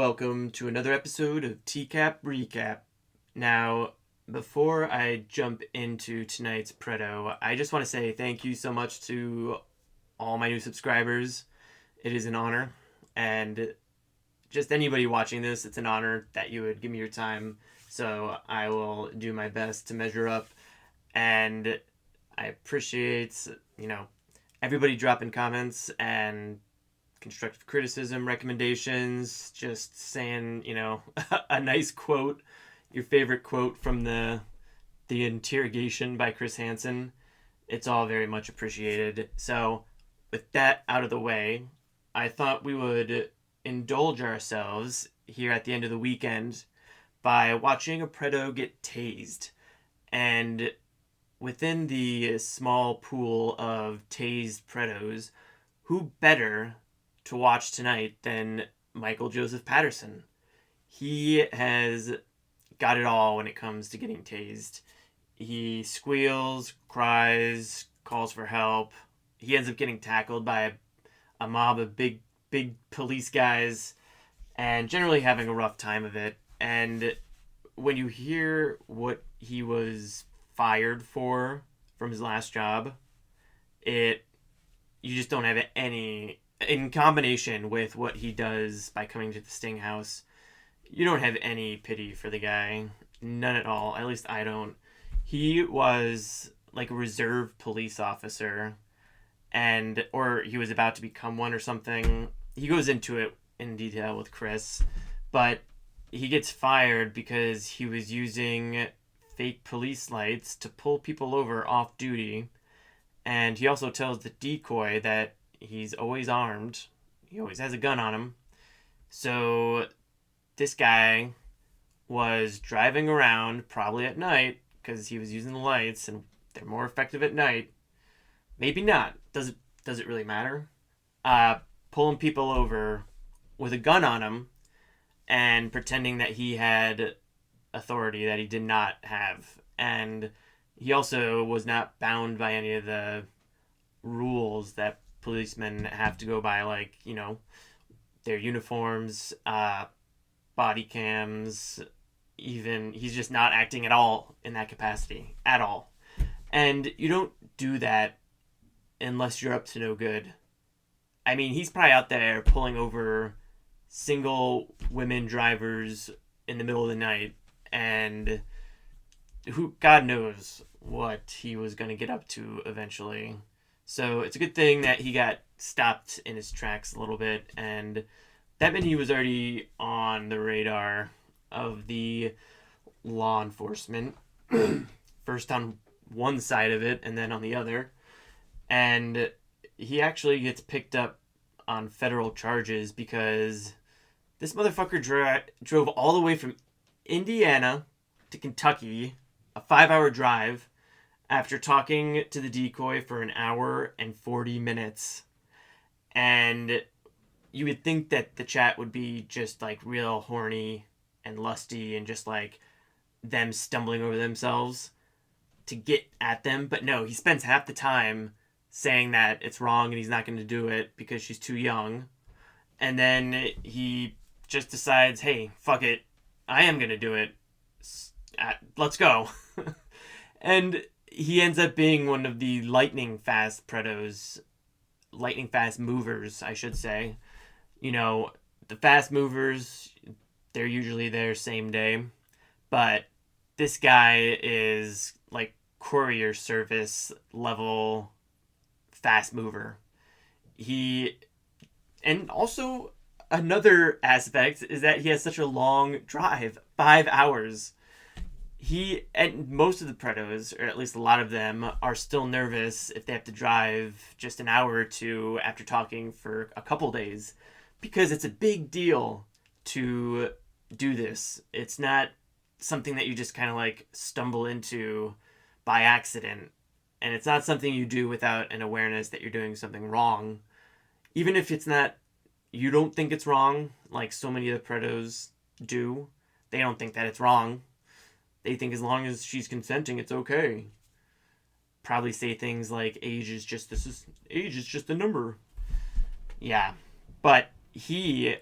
welcome to another episode of TCAP Recap. Now, before I jump into tonight's Predo, I just want to say thank you so much to all my new subscribers. It is an honor, and just anybody watching this, it's an honor that you would give me your time. So I will do my best to measure up, and I appreciate, everybody dropping comments and constructive criticism, recommendations, just saying, a nice quote, your favorite quote from the Interrogation by Chris Hansen. It's all very much appreciated. So, with that out of the way, I thought we would indulge ourselves here at the end of the weekend by watching a Predo get tased. And within the small pool of tased Predos, who better to watch tonight than Michael Joseph Patterson? He has got it all when it comes to getting tased. He squeals, cries, calls for help. He ends up getting tackled by a mob of big police guys and generally having a rough time of it. And when you hear what he was fired for from his last job, you just don't have any, in combination with what he does by coming to the Sting House, you don't have any pity for the guy. None at all. At least I don't. He was like a reserve police officer, or he was about to become one or something. He goes into it in detail with Chris, but he gets fired because he was using fake police lights to pull people over off duty. And he also tells the decoy that he's always armed. He always has a gun on him. So this guy was driving around, probably at night, because he was using the lights, and they're more effective at night. Maybe not. Does it really matter? Pulling people over with a gun on him and pretending that he had authority that he did not have. And he also was not bound by any of the rules that policemen have to go by, like, their uniforms, body cams, even. He's just not acting at all in that capacity. At all. And you don't do that unless you're up to no good. I mean, he's probably out there pulling over single women drivers in the middle of the night, and God knows what he was going to get up to eventually. So it's a good thing that he got stopped in his tracks a little bit, and that meant he was already on the radar of the law enforcement. First on one side of it, and then on the other. And he actually gets picked up on federal charges because this motherfucker drove all the way from Indiana to Kentucky, a 5-hour drive, after talking to the decoy for an hour and 40 minutes. And you would think that the chat would be just like real horny and lusty and just like them stumbling over themselves to get at them. But no, he spends half the time saying that it's wrong and he's not going to do it because she's too young. And then he just decides, hey, fuck it, I am going to do it. Let's go. And he ends up being one of the lightning fast movers, I should say. The fast movers, they're usually there same day. But this guy is like courier service level fast mover. And also another aspect is that he has such a long drive, 5 hours. And most of the Predos, or at least a lot of them, are still nervous if they have to drive just an hour or two after talking for a couple days, because it's a big deal to do this. It's not something that you just kind of like stumble into by accident. And it's not something you do without an awareness that you're doing something wrong. Even if you don't think it's wrong, like so many of the Predos do. They don't think that it's wrong. They think as long as she's consenting, it's okay. Probably say things like age is just a number. Yeah. But he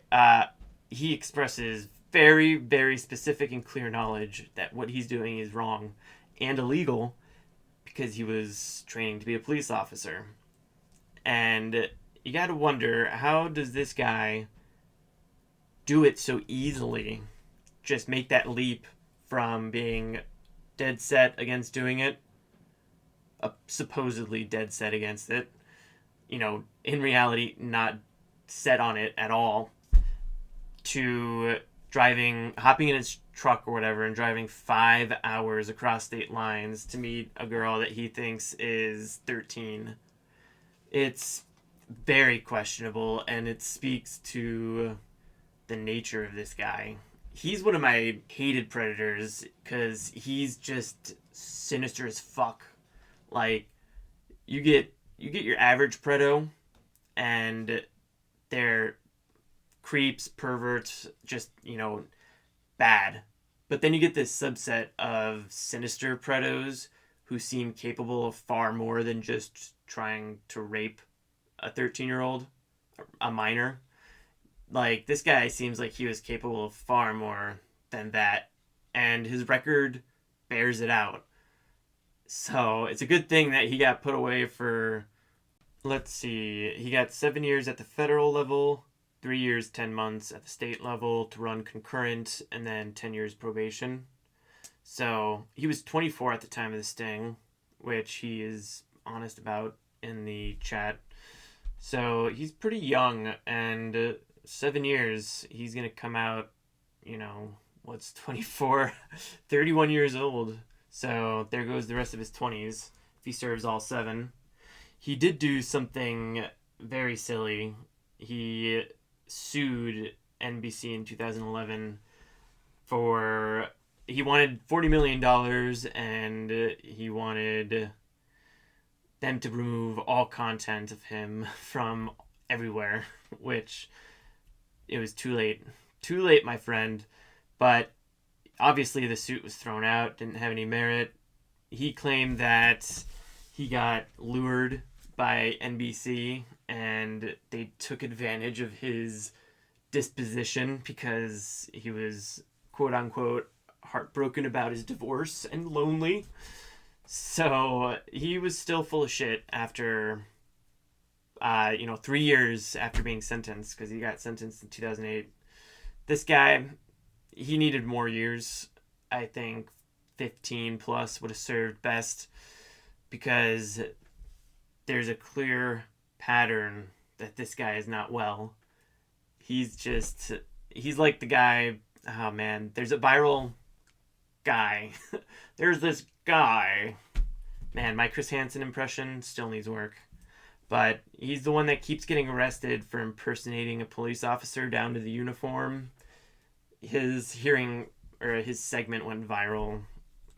he expresses very, very specific and clear knowledge that what he's doing is wrong and illegal because he was training to be a police officer. And you got to wonder, how does this guy do it so easily? Just make that leap from being dead set against doing it, supposedly dead set against it, in reality, not set on it at all, to hopping in his truck or whatever and driving 5 hours across state lines to meet a girl that he thinks is 13. It's very questionable, and it speaks to the nature of this guy. He's one of my hated predators because he's just sinister as fuck. Like, you get your average predo, and they're creeps, perverts, just, bad. But then you get this subset of sinister predos who seem capable of far more than just trying to rape a 13-year-old, a minor. Like, this guy seems like he was capable of far more than that, and his record bears it out. So it's a good thing that he got put away for, let's see, he got 7 years at the federal level, 3 years, 10 months at the state level to run concurrent, and then 10 years probation. So he was 24 at the time of the sting, which he is honest about in the chat. So he's pretty young, and 7 years, he's going to come out, 24, 31 years old. So there goes the rest of his 20s if he serves all 7. He did do something very silly. He sued NBC in 2011 he wanted $40 million, and he wanted them to remove all content of him from everywhere, which it was too late. Too late, my friend. But obviously the suit was thrown out, didn't have any merit. He claimed that he got lured by NBC and they took advantage of his disposition because he was, quote unquote, heartbroken about his divorce and lonely. So he was still full of shit after 3 years after being sentenced, because he got sentenced in 2008. This guy, he needed more years. I think 15 plus would have served best, because there's a clear pattern that this guy is not well. He's like the guy, oh man, there's a viral guy. There's this guy. Man, my Chris Hansen impression still needs work. But he's the one that keeps getting arrested for impersonating a police officer down to the uniform. His segment went viral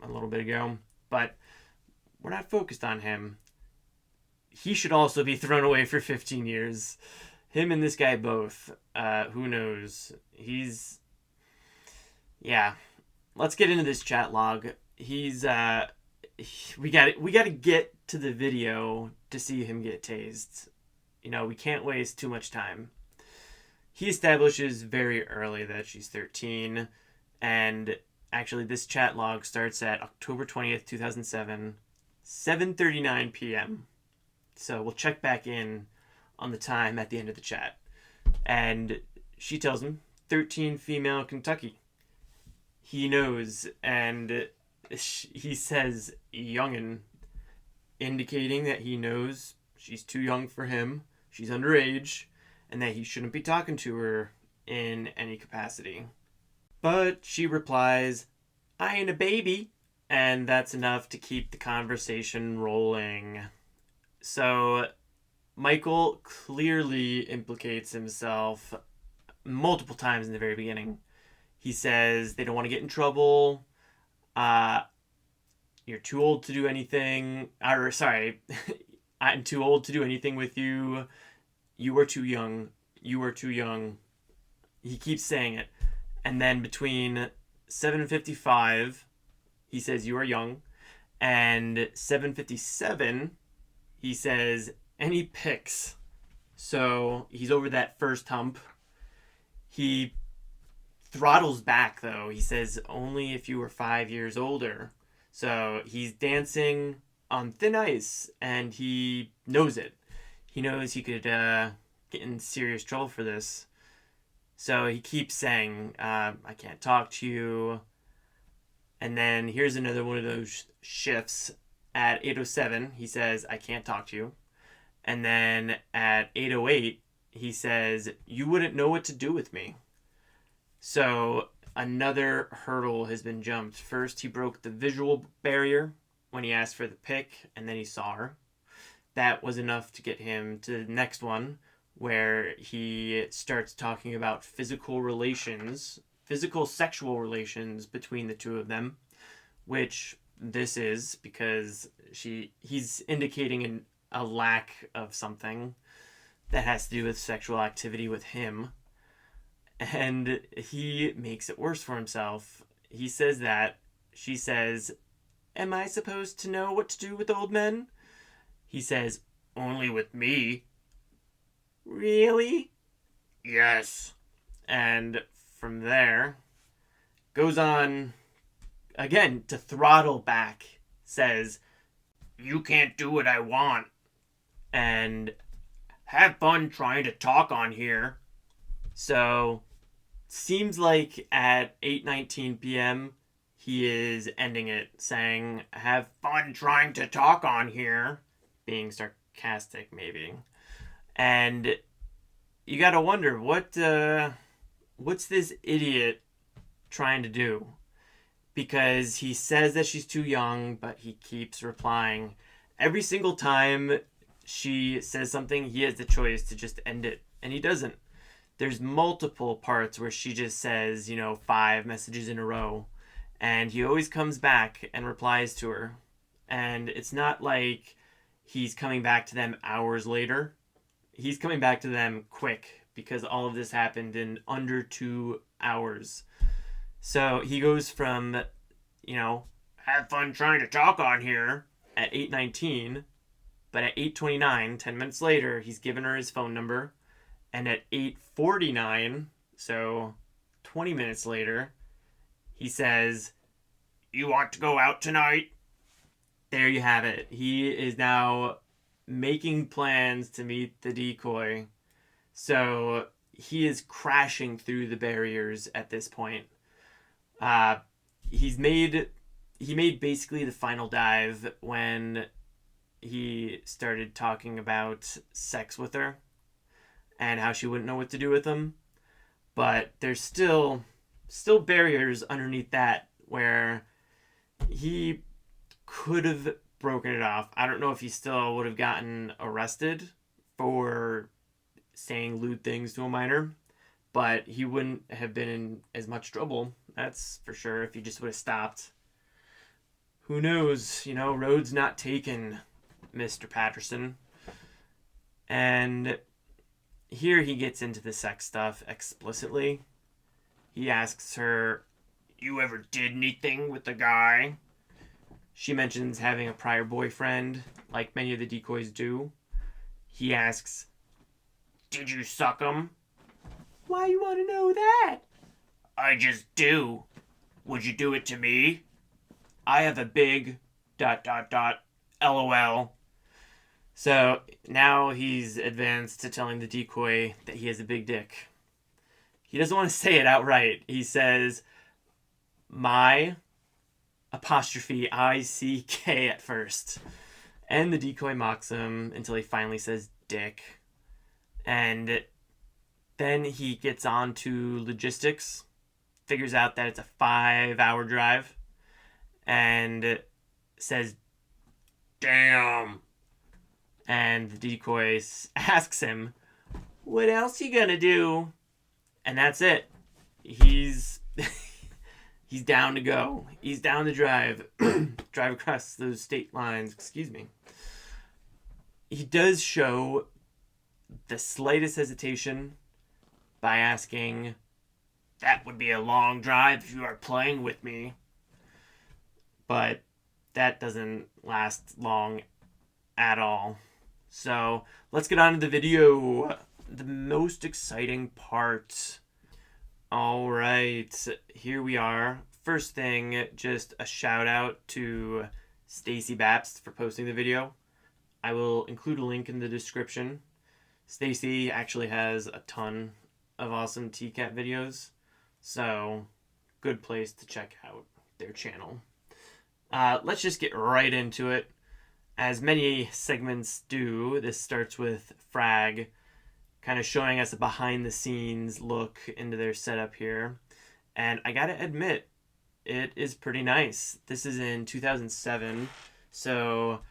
a little bit ago, but we're not focused on him. He should also be thrown away for 15 years. Him and this guy both. Who knows? Yeah. Let's get into this chat log. We got to get to the video to see him get tased. We can't waste too much time. He establishes very early that she's 13, and actually this chat log starts at October 20th, 2007, 7:39 p.m. So we'll check back in on the time at the end of the chat. And she tells him, 13 female Kentucky. He knows, and he says youngin', indicating that he knows she's too young for him, she's underage, and that he shouldn't be talking to her in any capacity. But she replies, I ain't a baby, and that's enough to keep the conversation rolling. So Michael clearly implicates himself multiple times in the very beginning. He says they don't want to get in trouble. You're too old to do anything. Or, sorry, I'm too old to do anything with you. You are too young. You are too young. He keeps saying it. And then between 7:55, he says, you are young. And 7:57, he says, any pics. So he's over that first hump. He throttles back, though. He says, only if you were 5 years older. So he's dancing on thin ice, and he knows it. He knows he could get in serious trouble for this. So he keeps saying, I can't talk to you. And then here's another one of those shifts. At 8:07, he says, I can't talk to you. And then at 8:08, he says, you wouldn't know what to do with me. So another hurdle has been jumped. First, he broke the visual barrier when he asked for the pic, and then he saw her. That was enough to get him to the next one, where he starts talking about physical sexual relations between the two of them, which this is because he's indicating a lack of something that has to do with sexual activity with him. And he makes it worse for himself. He says that. She says, am I supposed to know what to do with old men? He says, only with me. Really? Yes. And from there, goes on again to throttle back. Says, you can't do what I want. And have fun trying to talk on here. So, seems like at 8:19 p.m., he is ending it, saying, have fun trying to talk on here. Being sarcastic, maybe. And you gotta wonder, what's this idiot trying to do? Because he says that she's too young, but he keeps replying. Every single time she says something, he has the choice to just end it, and he doesn't. There's multiple parts where she just says, 5 messages in a row, and he always comes back and replies to her. And it's not like he's coming back to them hours later. He's coming back to them quick, because all of this happened in under 2 hours. So he goes from, have fun trying to talk on here at 8:19, but at 8:29, 10 minutes later, he's given her his phone number. And at 8:49, so 20 minutes later, he says, you want to go out tonight? There you have it. He is now making plans to meet the decoy. So he is crashing through the barriers at this point. He made basically the final dive when he started talking about sex with her and how she wouldn't know what to do with him. But there's still barriers underneath that where he could have broken it off. I don't know if he still would have gotten arrested for saying lewd things to a minor, but he wouldn't have been in as much trouble, that's for sure, if he just would have stopped. Who knows? Road's not taken, Mr. Patterson. And here he gets into the sex stuff explicitly. He asks her, you ever did anything with the guy? She mentions having a prior boyfriend, like many of the decoys do. He asks, did you suck him? Why you want to know that? I just do. Would you do it to me? I have a big ... LOL. So now he's advanced to telling the decoy that he has a big dick. He doesn't want to say it outright. He says, my ... ICK at first. And the decoy mocks him until he finally says dick. And then he gets on to logistics, figures out that it's a 5-hour drive, and says, damn. And the decoy asks him, what else you gonna do? And that's it. He's down to go. He's down to drive across those state lines. Excuse me. He does show the slightest hesitation by asking, that would be a long drive if you are playing with me. But that doesn't last long at all. So let's get on to the video. The most exciting part. All right, here we are. First thing, just a shout out to Stacy Babst for posting the video. I will include a link in the description. Stacy actually has a ton of awesome TCAP videos, so good place to check out their channel. Let's just get right into it. As many segments do, this starts with Frag kind of showing us a behind the scenes look into their setup here. And I gotta admit, it is pretty nice. This is in 2007, so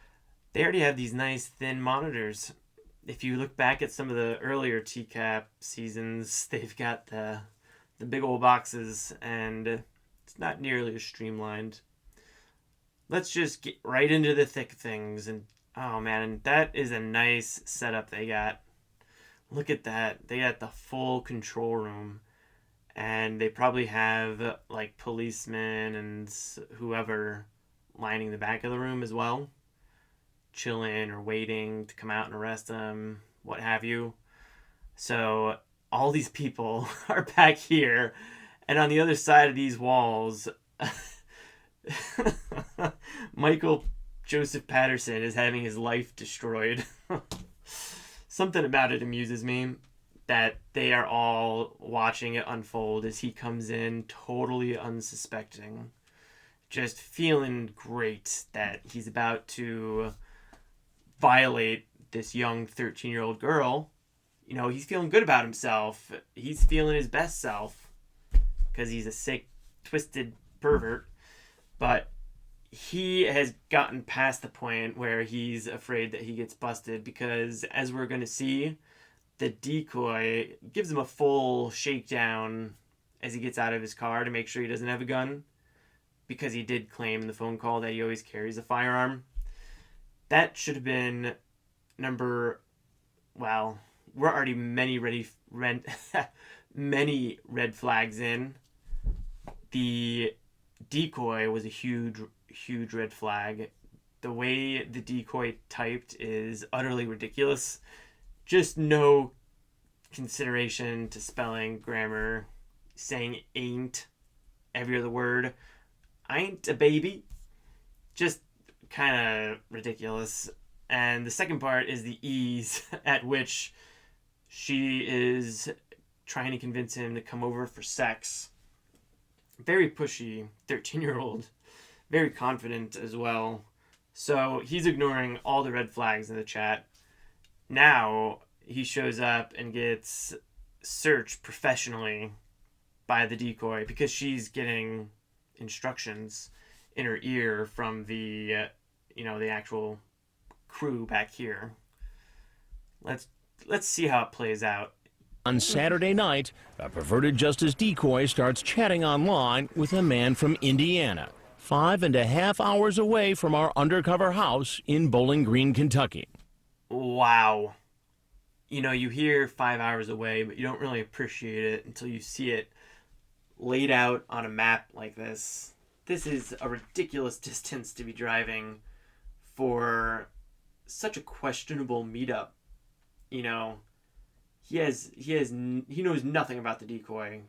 they already have these nice thin monitors. If you look back at some of the earlier TCAP seasons, they've got the big old boxes, and it's not nearly as streamlined. Let's just get right into the thick things. And oh man, that is a nice setup they got. Look at that. They got the full control room. And they probably have like policemen and whoever lining the back of the room as well, chilling or waiting to come out and arrest them, what have you. So all these people are back here, and on the other side of these walls, Michael Joseph Patterson is having his life destroyed. Something about it amuses me, that they are all watching it unfold as he comes in totally unsuspecting, just feeling great that he's about to violate this young 13-year-old girl. You know, he's feeling good about himself. He's feeling his best self because he's a sick, twisted pervert. But he has gotten past the point where he's afraid that he gets busted because, as we're going to see, the decoy gives him a full shakedown as he gets out of his car to make sure he doesn't have a gun, because he did claim in the phone call that he always carries a firearm. That should have been well, we're already many red flags in. The decoy was a huge red flag. The way the decoy typed is utterly ridiculous. Just no consideration to spelling, grammar, saying ain't every other word. I ain't a baby. Just kind of ridiculous. And the second part is the ease at which she is trying to convince him to come over for sex. Very pushy, 13-year-old. Very confident as well. So he's ignoring all the red flags in the chat. Now he shows up and gets searched professionally by the decoy because she's getting instructions in her ear from the actual crew back here. Let's see how it plays out. On Saturday night, a perverted justice decoy starts chatting online with a man from Indiana, 5.5 hours away from our undercover house in Bowling Green, Kentucky. Wow. You know, you hear 5 hours away, but you don't really appreciate it until you see it laid out on a map like this. This is a ridiculous distance to be driving for such a questionable meetup. You know, he knows nothing about the decoy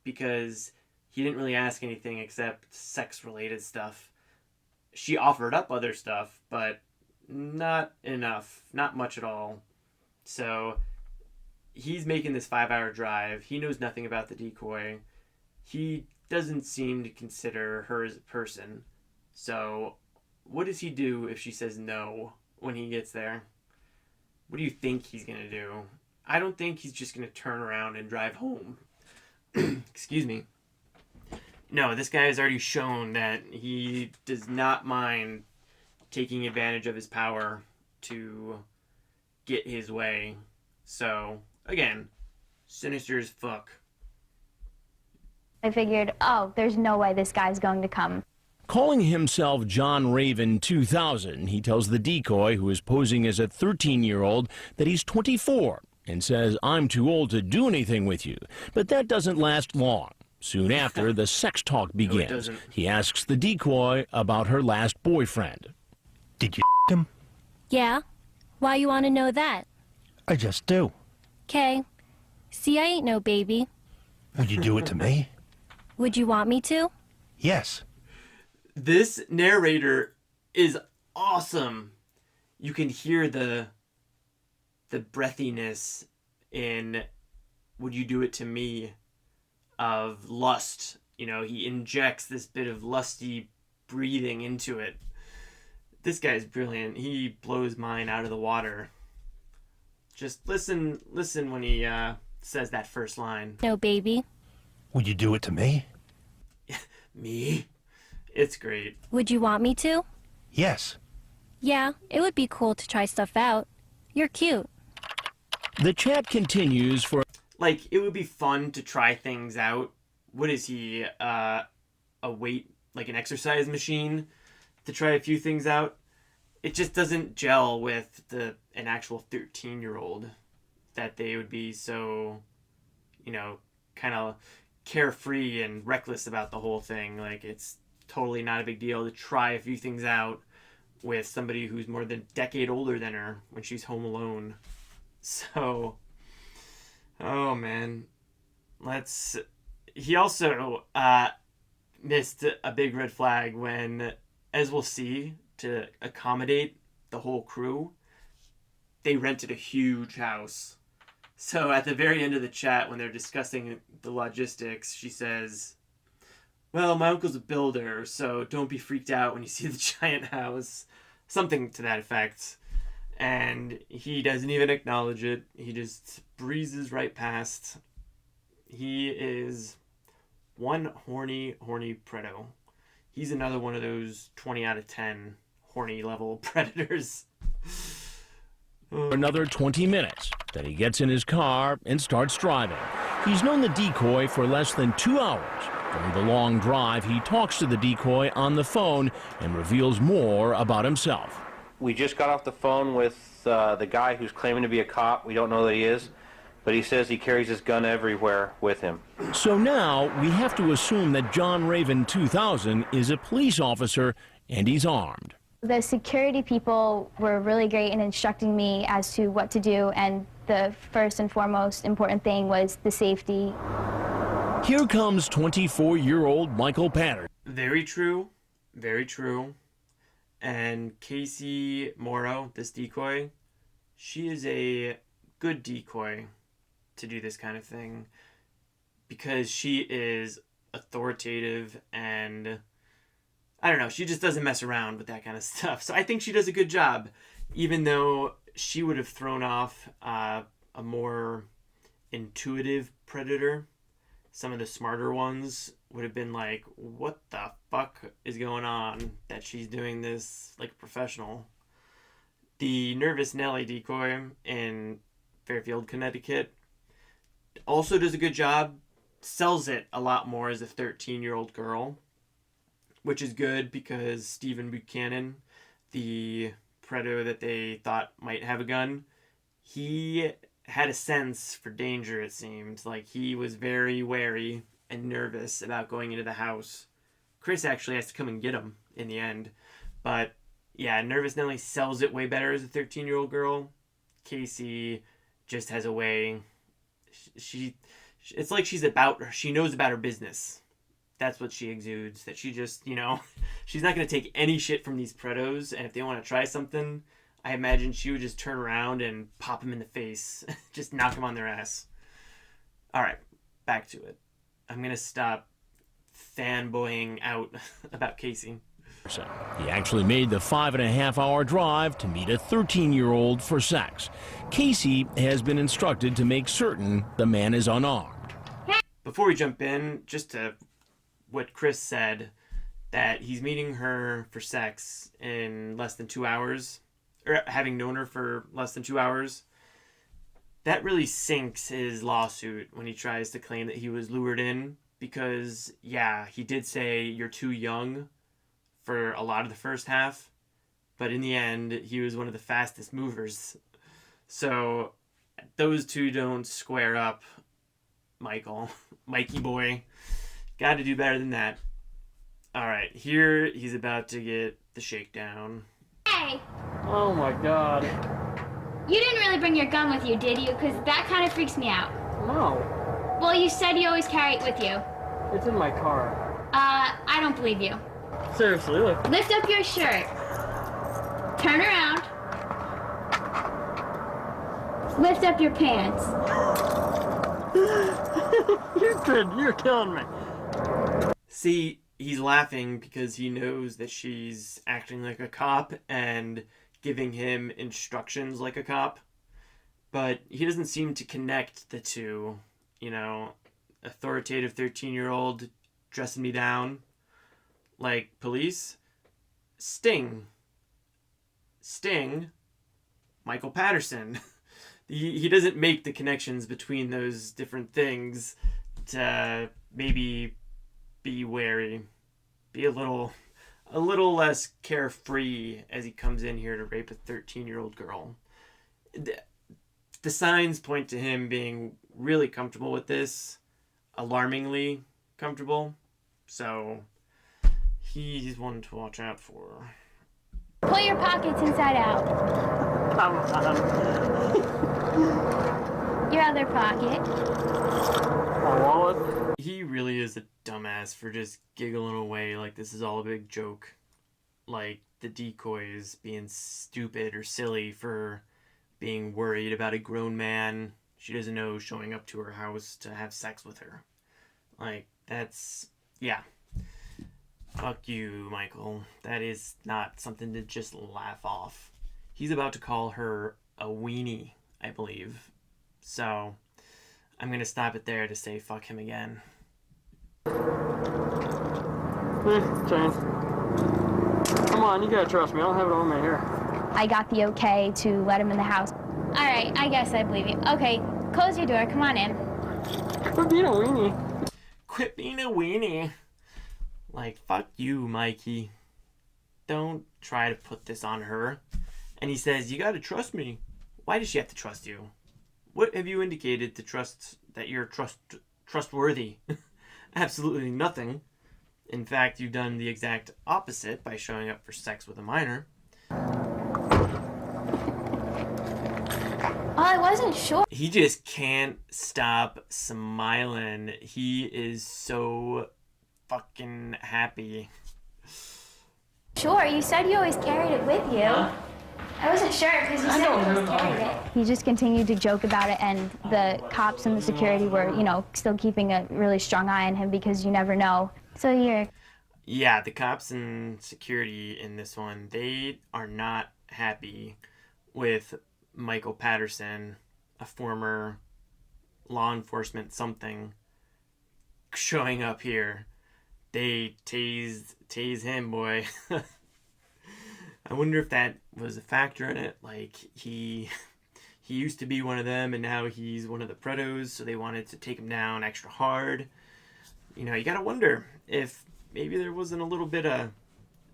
because he didn't really ask anything except sex-related stuff. She offered up other stuff, but not enough. Not much at all. So he's making this 5-hour drive. He knows nothing about the decoy. He doesn't seem to consider her as a person. So what does he do if she says no when he gets there? What do you think he's going to do? I don't think he's just going to turn around and drive home. Excuse me. No, this guy has already shown that he does not mind taking advantage of his power to get his way. So, again, sinister as fuck. I figured, oh, there's no way this guy's going to come. Calling himself John Raven 2000, he tells the decoy, who is posing as a 13-year-old, that he's 24 and says, "I'm too old to do anything with you." But that doesn't last long. Soon after, the sex talk begins. No, he asks the decoy about her last boyfriend. Did you him? Yeah? Why you want to know that? I just do. 'Kay. See, I ain't no baby. Would you do it to me? Would you want me to? Yes. This narrator is awesome. You can hear the breathiness in "Would you do it to me?" of lust. You know, he injects this bit of lusty breathing into it. This guy's brilliant. He blows mine out of the water. Just listen when he says that first line. No, baby. Would you do it to me? Me? It's great. Would you want me to? Yes. Yeah, it would be cool to try stuff out. You're cute. The chat continues for Like, it would be fun to try things out. What is he? A weight, like an exercise machine to try a few things out? It just doesn't gel with an actual 13-year-old that they would be so, kind of carefree and reckless about the whole thing. Like, it's totally not a big deal to try a few things out with somebody who's more than a decade older than her when she's home alone. So, oh man. He also missed a big red flag when, as we'll see, to accommodate the whole crew, they rented a huge house. So at the very end of the chat, when they're discussing the logistics, she says, well, my uncle's a builder, so don't be freaked out when you see the giant house. Something to that effect. And he doesn't even acknowledge it. He just breezes right past. He is one horny preto. He's another one of those 20 out of 10 horny level predators. another 20 minutes. Then he gets in his car and starts driving. He's known the decoy for less than 2 hours. During the long drive, he talks to the decoy on the phone and reveals more about himself. We just got off the phone with the guy who's claiming to be a cop. We don't know that he is, but he says he carries his gun everywhere with him. So now we have to assume that John Raven 2000 is a police officer and he's armed. The security people were really great in instructing me as to what to do, and the first and foremost important thing was the safety. Here comes 24-year-old Michael Patterson. Very true. Very true. And Casey Morrow, this decoy, she is a good decoy to do this kind of thing because she is authoritative and, I don't know, she just doesn't mess around with that kind of stuff. So I think she does a good job, even though she would have thrown off a more intuitive predator. Some of the smarter ones would have been like, what the fuck is going on that she's doing this like a professional? The Nervous Nelly decoy in Fairfield, Connecticut also does a good job, sells it a lot more as a 13-year-old girl, which is good because Stephen Buchanan, the predator that they thought might have a gun, he had a sense for danger, it seemed. Like, he was very wary and nervous about going into the house. Chris actually has to come and get him in the end. But, yeah, Nervous Nelly sells it way better as a 13-year-old girl. Casey just has a way. It's like she knows about her business. That's what she exudes. That she just, she's not going to take any shit from these pretos. And if they want to try something, I imagine she would just turn around and pop them in the face. Just knock them on their ass. All right, back to it. I'm going to stop fanboying out about Casey. He actually made the 5.5-hour drive to meet a 13-year-old for sex. Casey has been instructed to make certain the man is unarmed. Before we jump in, just to what Chris said, that he's meeting her for sex in less than 2 hours, or having known her for less than 2 hours, that really sinks his lawsuit when he tries to claim that he was lured in, because, yeah, he did say you're too young for a lot of the first half, but in the end, he was one of the fastest movers. So those two don't square up, Mikey boy. Got to do better than that. All right, here he's about to get the shakedown. Hey, Oh my god. you didn't really bring your gun with you, did you? Because that kind of freaks me out. No. Well, you said you always carry it with you. It's in my car. I don't believe you. Seriously, look. Lift up your shirt. Turn around. Lift up your pants. You're killing me. See, he's laughing because he knows that she's acting like a cop and giving him instructions like a cop. But he doesn't seem to connect the two. You know, authoritative 13-year-old dressing me down like police. Sting, Michael Patterson. He doesn't make the connections between those different things to maybe be wary, be a little less carefree as he comes in here to rape a 13-year-old girl. The signs point to him being really comfortable with this, alarmingly comfortable. So he's one to watch out for. Pull your pockets inside out. Come on. Your other pocket. My wallet. He really is a dumbass for just giggling away like this is all a big joke. Like the decoy is being stupid or silly for being worried about a grown man she doesn't know showing up to her house to have sex with her. Like, that's... yeah. Fuck you, Michael. That is not something to just laugh off. He's about to call her a weenie, I believe. So, I'm gonna stop it there to say fuck him again. Jane. Come on, you gotta trust me. I don't have it on me here. I got the okay to let him in the house. All right, I guess I believe you. Okay, close your door. Come on in. Quit being a weenie. Quit being a weenie. Like, fuck you, Mikey. Don't try to put this on her. And he says, you gotta trust me. Why does she have to trust you? What have you indicated to trust that you're trustworthy? Absolutely nothing. In fact, you've done the exact opposite by showing up for sex with a minor. Oh, I wasn't sure. He just can't stop smiling. He is so fucking happy. Sure, you said you always carried it with you. I wasn't sure because you said you always carried it. He just continued to joke about it, and the cops and the security were, you know, still keeping a really strong eye on him because you never know. So you're... Yeah, the cops and security in this one, they are not happy with Michael Patterson, a former law enforcement something, showing up here. They tase him, boy. I wonder if that was a factor in it. Like, he used to be one of them, and now he's one of the predos, so they wanted to take him down extra hard. You know, you gotta wonder if maybe there wasn't a little bit of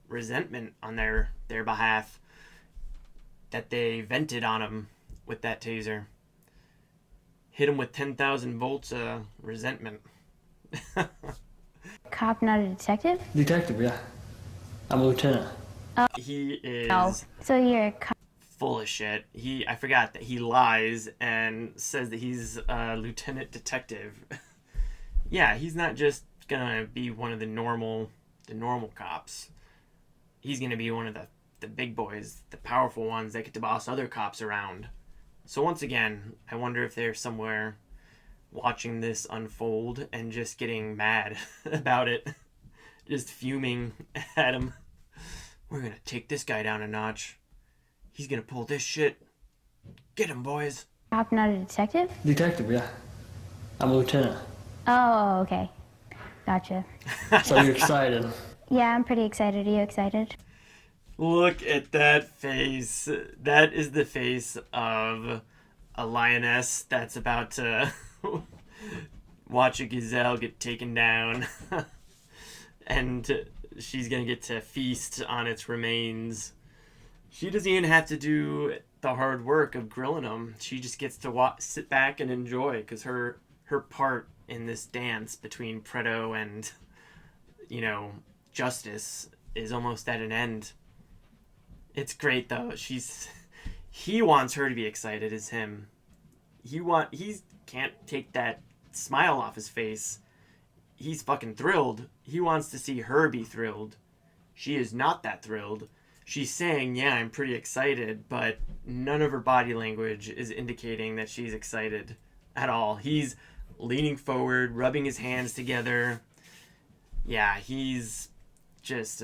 resentment on their behalf that they vented on him with that taser. Hit him with 10,000 volts of resentment. Cop, not a detective? Detective, yeah. I'm a lieutenant. He is Oh, so you're a cop. full of shit. I forgot that he lies and says that he's a lieutenant detective. Yeah, he's not just gonna be one of the normal cops. He's gonna be one of the big boys, the powerful ones that get to boss other cops around. So once again, I wonder if they're somewhere watching this unfold and just getting mad about it. Just fuming at him. We're gonna take this guy down a notch. He's gonna pull this shit. Get him, boys. Cop, not a detective? Detective, yeah. I'm a lieutenant. Oh, okay. Gotcha. So you're excited. Yeah, I'm pretty excited. Are you excited? Look at that face. That is the face of a lioness that's about to watch a gazelle get taken down. And she's gonna get to feast on its remains. She doesn't even have to do the hard work of grilling them. She just gets to sit back and enjoy, because her part in this dance between Preto and, you know, Justice is almost at an end. It's great though. He wants her to be excited as him. He can't take that smile off his face. He's fucking thrilled. He wants to see her be thrilled. She is not that thrilled. She's saying, yeah, I'm pretty excited, but none of her body language is indicating that she's excited at all. He's leaning forward, rubbing his hands together. Yeah, he's just,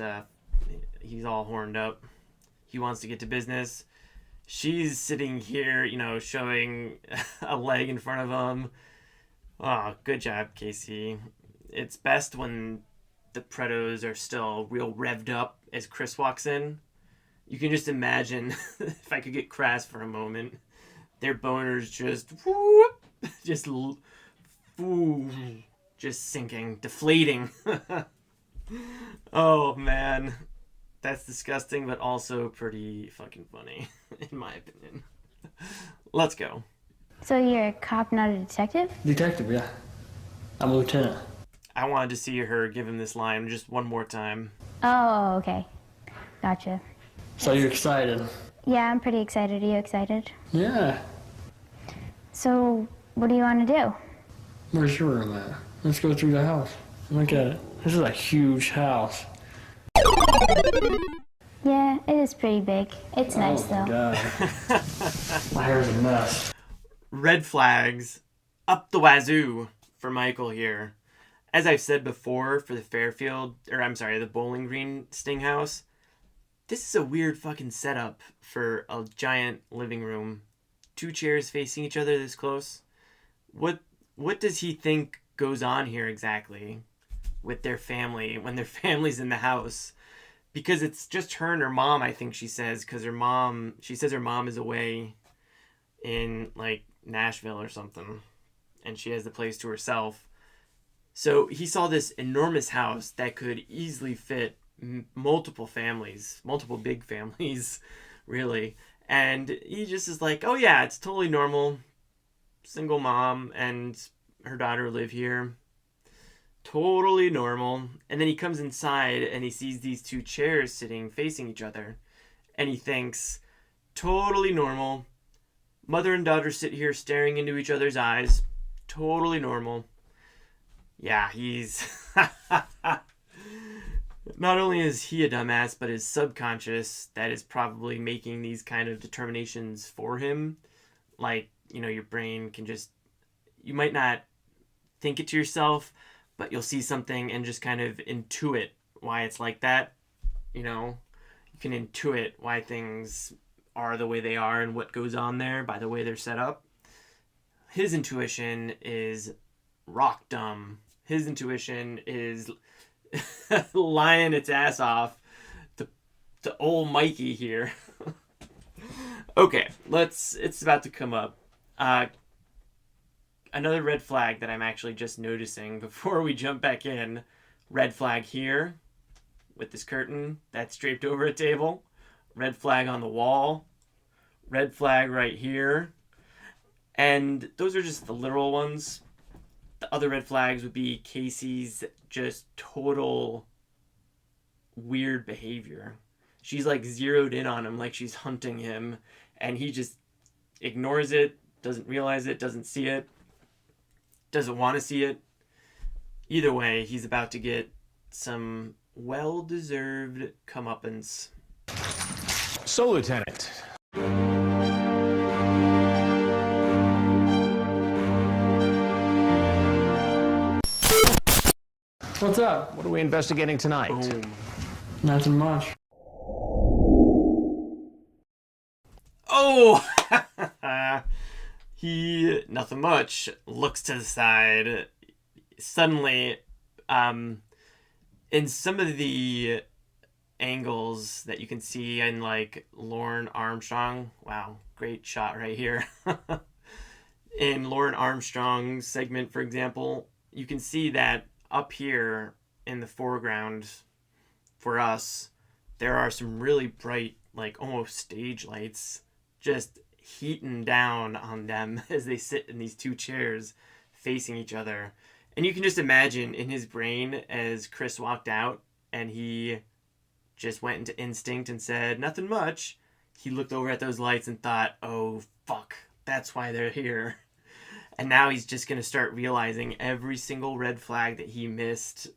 he's all horned up. He wants to get to business. She's sitting here, showing a leg in front of him. Oh, good job, Casey. It's best when the Pretos are still real revved up as Chris walks in. You can just imagine, if I could get crass for a moment, their boners just, whoop, just sinking, deflating. Oh, man. That's disgusting, but also pretty fucking funny, in my opinion. Let's go. So you're a cop, not a detective? Detective, yeah. I'm a lieutenant. I wanted to see her give him this line just one more time. Oh, okay. Gotcha. So you're excited? Yeah, I'm pretty excited. Are you excited? Yeah. So, what do you want to do? Where's your room at? Let's go through the house. Look at it. This is a huge house. Yeah, it is pretty big. It's nice, though. God. My hair's a mess. Red flags up the wazoo for Michael here. As I've said before for the Bowling Green Sting House, this is a weird fucking setup for a giant living room. 2 chairs facing each other this close. What does he think goes on here exactly with their family when their family's in the house? Because it's just her and her mom, I think she says, because she says her mom is away in, like, Nashville or something, and she has the place to herself. So he saw this enormous house that could easily fit multiple families, multiple big families, really. And he just is like, oh yeah, it's totally normal. Single mom and her daughter live here. Totally normal. And then he comes inside and he sees these 2 chairs sitting facing each other. And he thinks, totally normal. Mother and daughter sit here staring into each other's eyes. Totally normal. Yeah, he's... Not only is he a dumbass, but his subconscious that is probably making these kind of determinations for him. Like, your brain can just... You might not think it to yourself, but you'll see something and just kind of intuit why it's like that. You can intuit why things are the way they are and what goes on there by the way they're set up. His intuition is rock dumb. His intuition is lying its ass off to old Mikey here. Okay, it's about to come up. Another red flag that I'm actually just noticing before we jump back in. Red flag here with this curtain that's draped over a table. Red flag on the wall. Red flag right here. And those are just the literal ones. The other red flags would be Casey's just total weird behavior. She's like zeroed in on him like she's hunting him, and he just ignores it, doesn't realize it, doesn't see it, doesn't want to see it. Either way, he's about to get some well-deserved comeuppance. So, Lieutenant. What's up? What are we investigating tonight? Boom. Nothing much. Oh! He, nothing much, looks to the side. Suddenly, in some of the angles that you can see in, like, Lauren Armstrong, wow, great shot right here. In Lauren Armstrong's segment, for example, you can see that up here in the foreground for us, there are some really bright, like, almost stage lights just heating down on them as they sit in these 2 chairs facing each other. And you can just imagine in his brain as Chris walked out and he just went into instinct and said, nothing much. He looked over at those lights and thought, oh, fuck, that's why they're here. And now he's just going to start realizing every single red flag that he missed.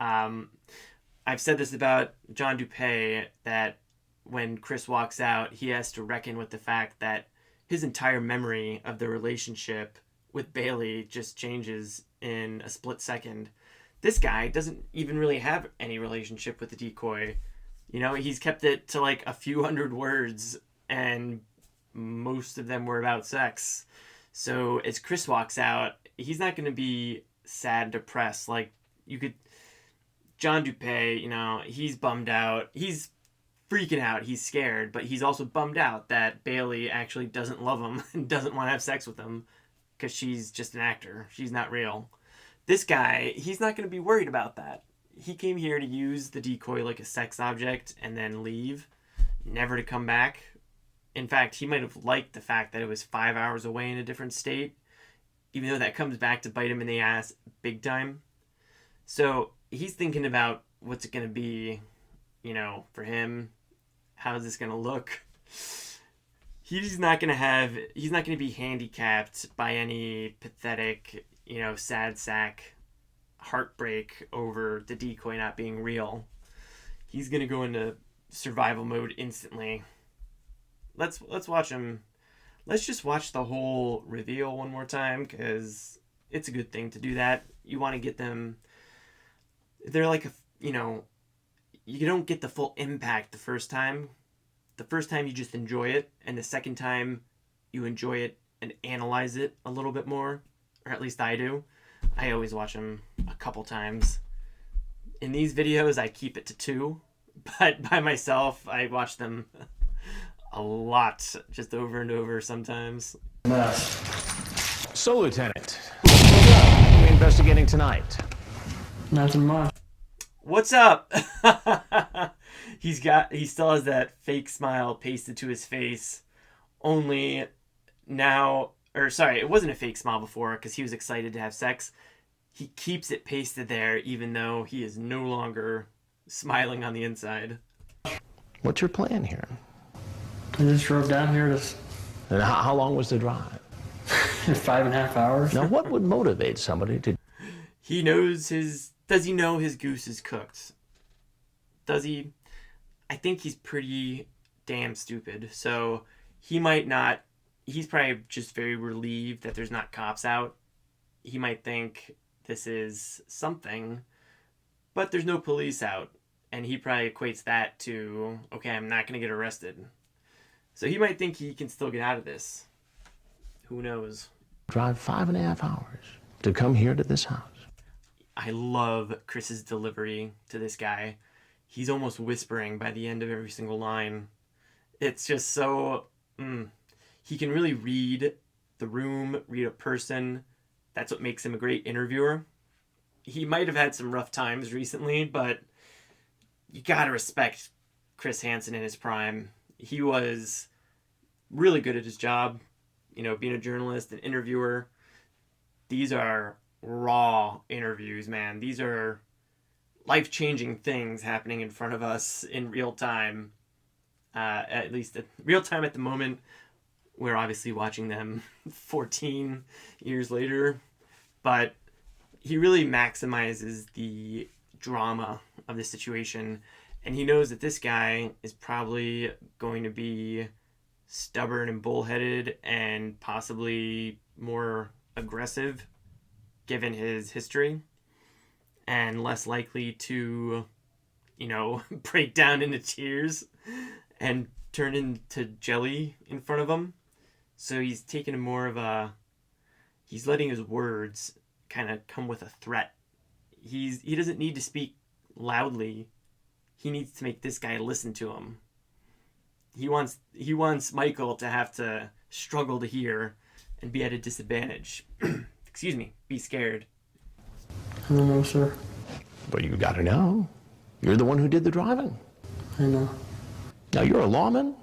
I've said this about John Dupay, that when Chris walks out, he has to reckon with the fact that his entire memory of the relationship with Bailey just changes in a split second. This guy doesn't even really have any relationship with the decoy. You know, he's kept it to like a few hundred words, and most of them were about sex. So as Chris walks out, he's not going to be sad, depressed. Like, you could... John Dupay, you know, he's bummed out. He's freaking out. He's scared, but he's also bummed out that Bailey actually doesn't love him and doesn't want to have sex with him because she's just an actor. She's not real. This guy, he's not going to be worried about that. He came here to use the decoy like a sex object and then leave, never to come back. In fact, he might have liked the fact that it was 5 hours away in a different state, even though that comes back to bite him in the ass big time. So he's thinking about what's it going to be, you know, for him. How's this going to look? He's not going to be handicapped by any pathetic, you know, sad sack heartbreak over the decoy not being real. He's going to go into survival mode instantly. Let's watch him. Let's just watch the whole reveal one more time, because it's a good thing to do that. You want to get them... They're like, you know, you don't get the full impact the first time. The first time you just enjoy it, and the second time you enjoy it and analyze it a little bit more, or at least I do. I always watch them a couple times. In these videos, I keep it to 2, but by myself, I watch them a lot, just over and over sometimes. So, Lieutenant, what are we investigating tonight? Nothing much. What's up? He still has that fake smile pasted to his face. Only now, or sorry, it wasn't a fake smile before because he was excited to have sex. He keeps it pasted there even though he is no longer smiling on the inside. What's your plan here? I just drove down here to And how long was the drive? 5.5 hours. Now, what would motivate somebody to... He knows his... Does he know his goose is cooked? Does he? I think he's pretty damn stupid. So he might not... He's probably just very relieved that there's not cops out. He might think this is something, but there's no police out. And he probably equates that to, okay, I'm not going to get arrested. So he might think he can still get out of this. Who knows? drive 5.5 hours to come here to this house? I love Chris's delivery to this guy. He's almost whispering by the end of every single line. It's just so... He can really read the room, read a person. That's what makes him a great interviewer. He might have had some rough times recently, but you gotta respect Chris Hansen in his prime. He was really good at his job, you know, being a journalist, an interviewer. These are raw interviews, man. These are life-changing things happening in front of us in real time. At least at real time at the moment. We're obviously watching them 14 years later. But he really maximizes the drama of the situation. And he knows that this guy is probably going to be stubborn and bullheaded and possibly more aggressive given his history, and less likely to, you know, break down into tears and turn into jelly in front of him. So he's taking more of a... He's letting his words kind of come with a threat. He doesn't need to speak loudly. He needs to make this guy listen to him. He wants Michael to have to struggle to hear and be at a disadvantage. Excuse me, be scared. I don't know, sir. But you gotta know. You're the one who did the driving. I know. Now, you're a lawman.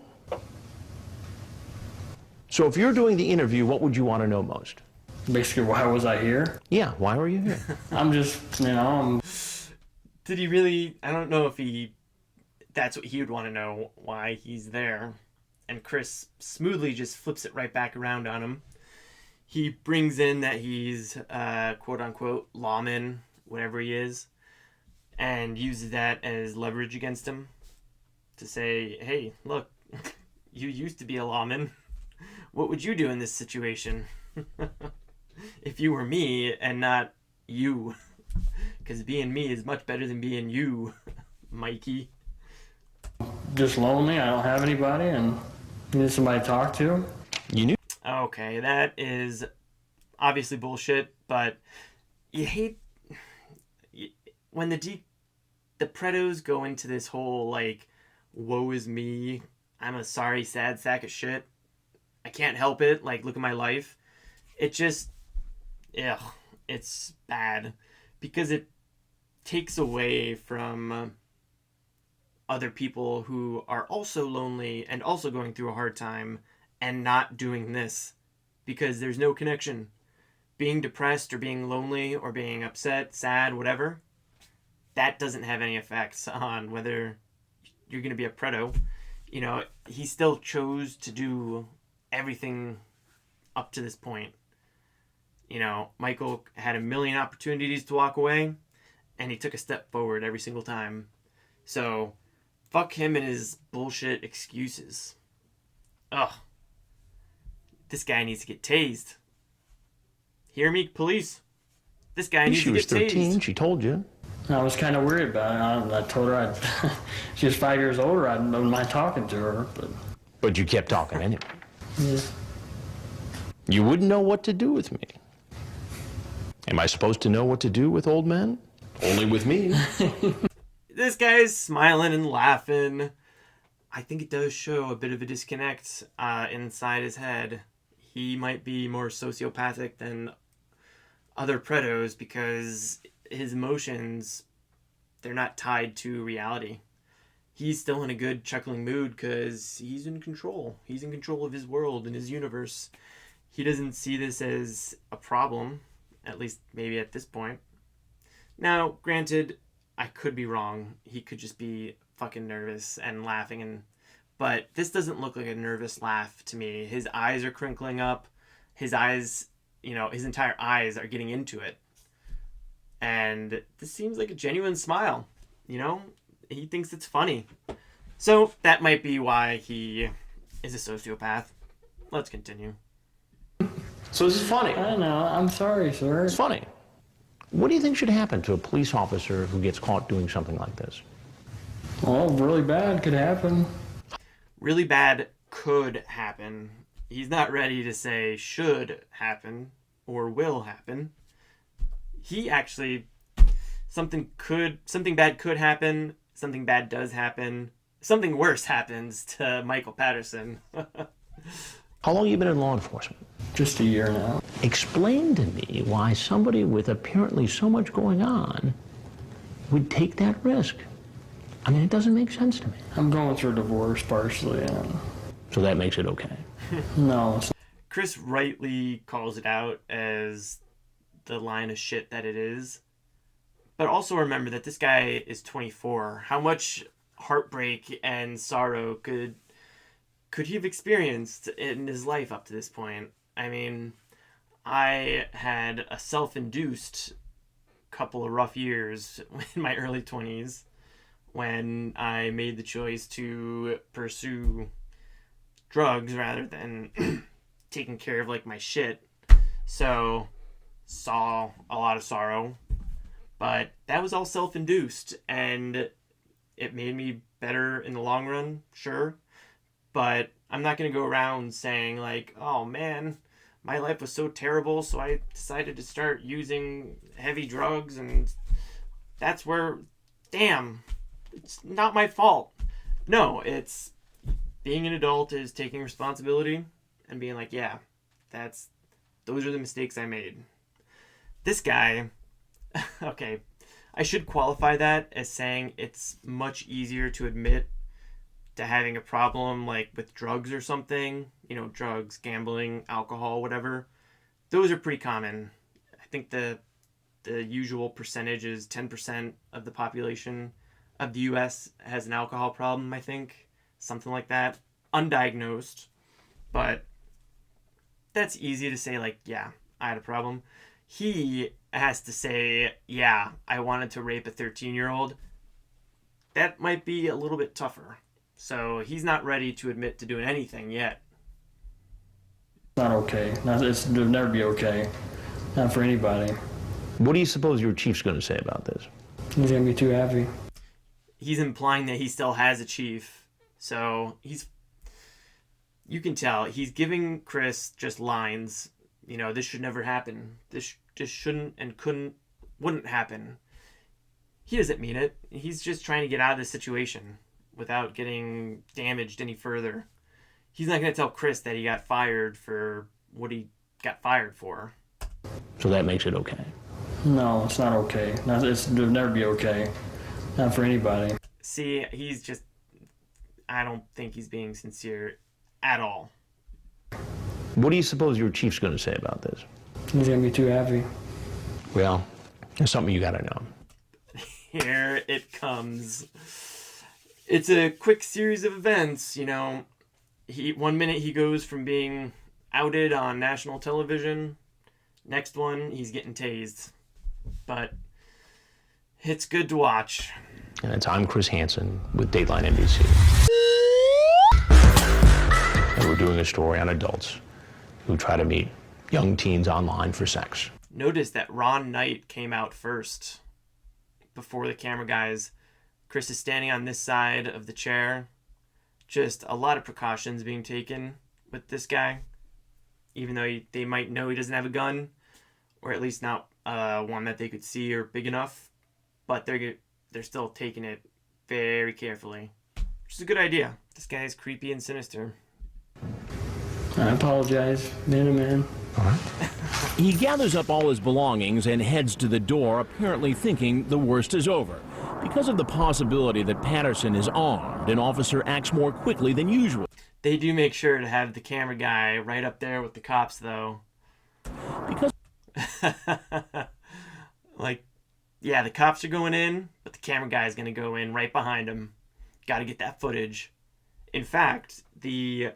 So if you're doing the interview, what would you want to know most? Basically, why was I here? Yeah, why were you here? I'm just, you know, Did he really... I don't know if he... That's what he would want to know, why he's there. And Chris smoothly just flips it right back around on him. He brings in that he's quote unquote lawman, whatever he is, and uses that as leverage against him to say, hey, look, you used to be a lawman. What would you do in this situation if you were me and not you? Because being me is much better than being you, Mikey. Just lonely. I don't have anybody, and need somebody to talk to. You knew. Okay, that is obviously bullshit, but you hate when the predos go into this whole, like, woe is me, I'm a sorry, sad sack of shit, I can't help it, like, look at my life. It just, it's bad. Because it takes away from other people who are also lonely and also going through a hard time and not doing this. Because there's no connection. Being depressed or being lonely or being upset, sad, whatever, that doesn't have any effects on whether you're going to be a predo. You know, he still chose to do everything up to this point. You know, Michael had a million opportunities to walk away, and he took a step forward every single time. So, fuck him and his bullshit excuses. Ugh. This guy needs to get tased. Hear me, police? This guy needs to get tased. She was 13, she told you. I was kind of worried about it. I told her she was 5 years older. I don't mind talking to her, but... But you kept talking anyway. Yeah. You wouldn't know what to do with me. Am I supposed to know what to do with old men? Only with me. This guy's smiling and laughing. I think it does show a bit of a disconnect inside his head. He might be more sociopathic than other predos because his emotions, they're not tied to reality. He's still in a good chuckling mood because he's in control. He's in control of his world and his universe. He doesn't see this as a problem, at least maybe at this point. Now, granted, I could be wrong. He could just be fucking nervous and laughing, but this doesn't look like a nervous laugh to me. His eyes are crinkling up. His eyes, you know, his entire eyes are getting into it. And this seems like a genuine smile, you know? He thinks it's funny. So that might be why he is a sociopath. Let's continue. So this is funny. I know. I'm sorry, sir. It's funny. What do you think should happen to a police officer who gets caught doing something like this? Well, really bad could happen. Really bad could happen. He's not ready to say should happen or will happen. He actually, something bad could happen, something bad does happen, something worse happens to Michael Patterson. How long have you been in law enforcement? Just a year now. Explain to me why somebody with apparently so much going on would take that risk. I mean, it doesn't make sense to me. I'm going through a divorce partially, and... So that makes it okay. No. Chris rightly calls it out as the line of shit that it is. But also remember that this guy is 24. How much heartbreak and sorrow could he have experienced in his life up to this point? I mean, I had a self-induced couple of rough years in my early 20s when I made the choice to pursue drugs rather than taking care of, like, my shit. So, saw a lot of sorrow. But that was all self-induced, and it made me better in the long run, sure. But I'm not going to go around saying, like, oh, man, my life was so terrible, so I decided to start using heavy drugs, and that's where, damn, it's not my fault. No, it's being an adult is taking responsibility and being like, yeah, those are the mistakes I made. This guy, okay, I should qualify that as saying it's much easier to admit to having a problem, like with drugs or something, you know, drugs, gambling, alcohol, whatever. Those are pretty common. I think the usual percentage is 10% of the population of the US has an alcohol problem, I think. Something like that. Undiagnosed. But that's easy to say, like, yeah, I had a problem. He has to say, yeah, I wanted to rape a 13-year-old. That might be a little bit tougher. So he's not ready to admit to doing anything yet. Not okay. It'll never be okay. Not for anybody. What do you suppose your chief's going to say about this? He's gonna be too happy. He's implying that he still has a chief. So you can tell he's giving Chris just lines. You know, this should never happen. This just shouldn't and wouldn't happen. He doesn't mean it. He's just trying to get out of this situation without getting damaged any further. He's not going to tell Chris that he got fired for what he got fired for. So that makes it okay. No, it's not okay. It'll never be okay. Not for anybody. See, I don't think he's being sincere at all. What do you suppose your chief's going to say about this? He's gonna be too happy. Well, there's something you got to know. Here it comes. It's a quick series of events, you know. One minute he goes from being outed on national television. Next one, he's getting tased. But it's good to watch. And I'm Chris Hansen with Dateline NBC. And we're doing a story on adults who try to meet young teens online for sex. Notice that Ron Knight came out first before the camera guys. Chris is standing on this side of the chair. Just a lot of precautions being taken with this guy. Even though they might know he doesn't have a gun. Or at least not one that they could see or big enough. But they're still taking it very carefully. Which is a good idea. This guy is creepy and sinister. I apologize, man. All right. He gathers up all his belongings and heads to the door, apparently thinking the worst is over. Because of the possibility that Patterson is armed, an officer acts more quickly than usual. They do make sure to have the camera guy right up there with the cops, though. Because like, yeah, the cops are going in, but the camera guy is going to go in right behind him. Got to get that footage. In fact, the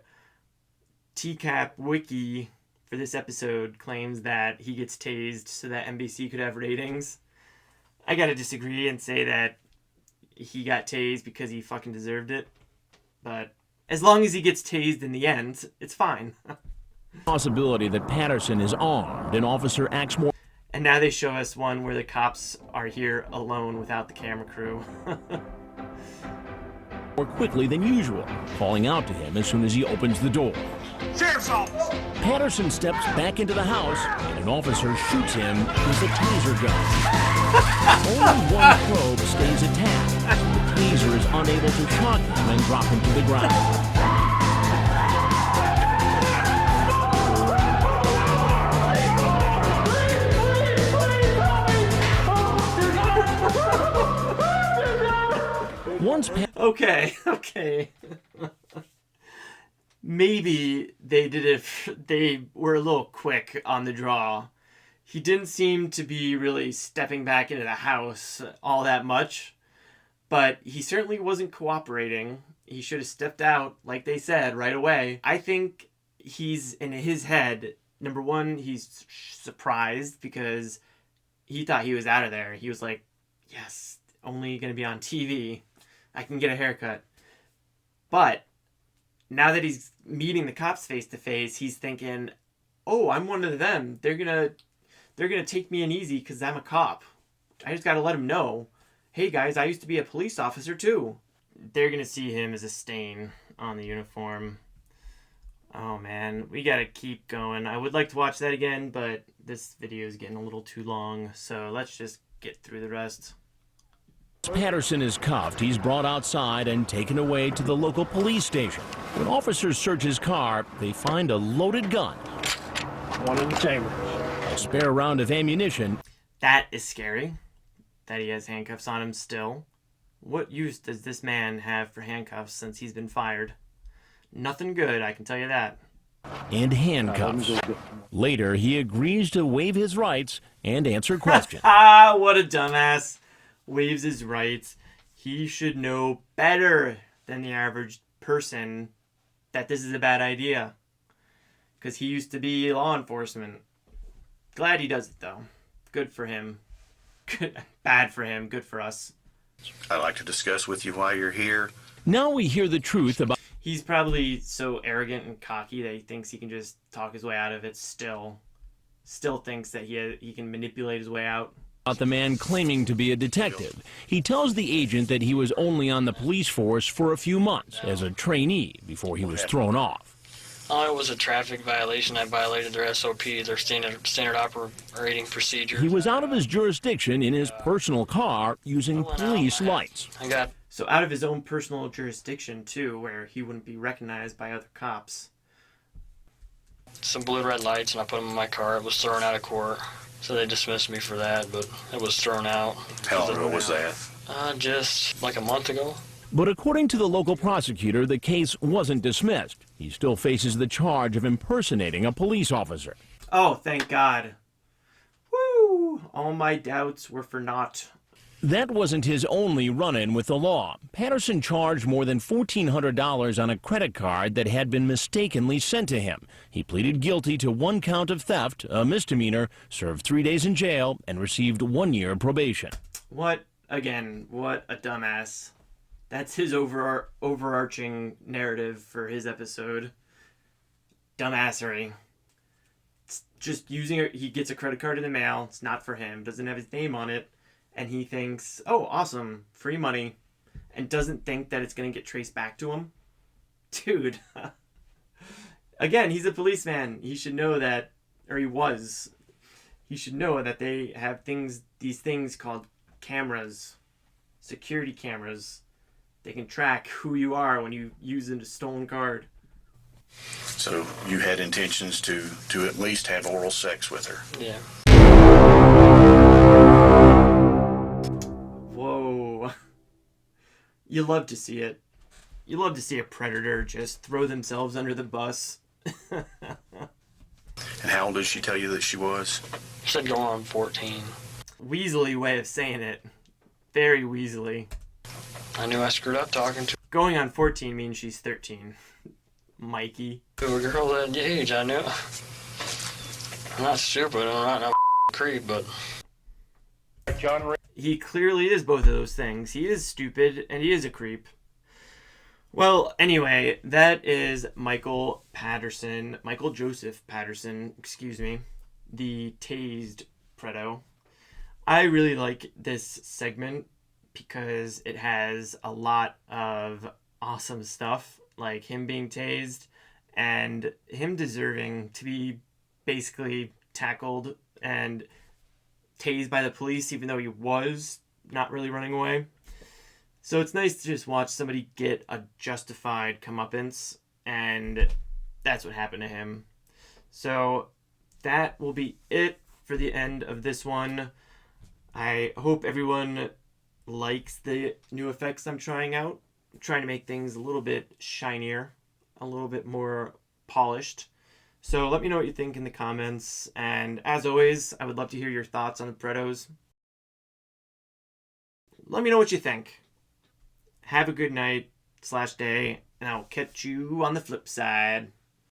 TCAP wiki for this episode claims that he gets tased so that NBC could have ratings. I gotta disagree and say that he got tased because he fucking deserved it. But as long as he gets tased in the end, it's fine. Possibility that Patterson is armed, an officer acts more. And now they show us one where the cops are here alone without the camera crew. More quickly than usual, calling out to him as soon as he opens the door. Sheriff's office! Patterson steps back into the house, and an officer shoots him with a taser gun. Only one probe stays attached. The taser is unable to shock him and drop him to the ground. Okay. Maybe they were a little quick on the draw. He didn't seem to be really stepping back into the house all that much, but he certainly wasn't cooperating. He should have stepped out, like they said, right away. I think he's in his head. Number one, he's surprised because he thought he was out of there. He was like, yes, only going to be on TV. I can get a haircut. But now that he's meeting the cops face to face, he's thinking, oh, I'm one of them. They're gonna take me in easy because I'm a cop. I just gotta let them know, hey guys, I used to be a police officer too. They're gonna see him as a stain on the uniform. Oh man, we gotta keep going. I would like to watch that again, but this video is getting a little too long, so let's just get through the rest. Patterson is cuffed. He's brought outside and taken away to the local police station. When officers search his car, they find a loaded gun. One in the chamber. A spare round of ammunition. That is scary, that he has handcuffs on him still. What use does this man have for handcuffs since he's been fired? Nothing good, I can tell you that. And handcuffs. Later, he agrees to waive his rights and answer questions. Ah, what a dumbass. Waives his rights. He should know better than the average person that this is a bad idea. because he used to be law enforcement. Glad he does it, though. Good for him. Good, bad for him. Good for us. I'd like to discuss with you why you're here. Now we hear the truth about He's probably so arrogant and cocky that he thinks he can just talk his way out of it still thinks that he can manipulate his way out. the man claiming to be a detective. He tells the agent that he was only on the police force for a few months as a trainee before he was thrown off. It was a traffic violation. I violated their SOP, their standard operating procedure. He was out of his jurisdiction in his personal car using police lights. So out of his own personal jurisdiction, too, where he wouldn't be recognized by other cops. Some blue-red lights, and I put them in my car. It was thrown out of court, so they dismissed me for that, but it was thrown out. How long ago was that? Just like a month ago. But according to the local prosecutor, the case wasn't dismissed. He still faces the charge of impersonating a police officer. Oh, thank God. Woo! All my doubts were for naught. That wasn't his only run-in with the law. Patterson charged more than $1,400 on a credit card that had been mistakenly sent to him. He pleaded guilty to 1 count of theft, a misdemeanor, served 3 days in jail, and received 1 year probation. What a dumbass. That's his overarching narrative for his episode. Dumbassery. It's just he gets a credit card in the mail. It's not for him. Doesn't have his name on it. And he thinks, oh, awesome, free money. And doesn't think that it's going to get traced back to him. Dude. Again, he's a policeman. He should know that, or he was. He should know that they have these things called cameras. Security cameras. They can track who you are when you use a stolen card. So you had intentions to at least have oral sex with her? Yeah. Whoa. You love to see it. You love to see a predator just throw themselves under the bus. And how old did she tell you that she was? She said going on 14. Weaselly way of saying it. Very weaselly. I knew I screwed up talking to Going on 14 means she's 13. Mikey. a girl that age. I knew. I'm not stupid. I'm not no creep, but... He clearly is both of those things. He is stupid and he is a creep. Well, anyway, that is Michael Joseph Patterson, the tased Predo. I really like this segment because it has a lot of awesome stuff, like him being tased and him deserving to be basically tackled and tased by the police, even though he was not really running away. So it's nice to just watch somebody get a justified comeuppance, and that's what happened to him. So that will be it for the end of this one. I hope everyone likes the new effects I'm trying out. I'm trying to make things a little bit shinier, a little bit more polished. So let me know what you think in the comments. And as always, I would love to hear your thoughts on the Predos. Let me know what you think. Have a good night /day, and I'll catch you on the flip side.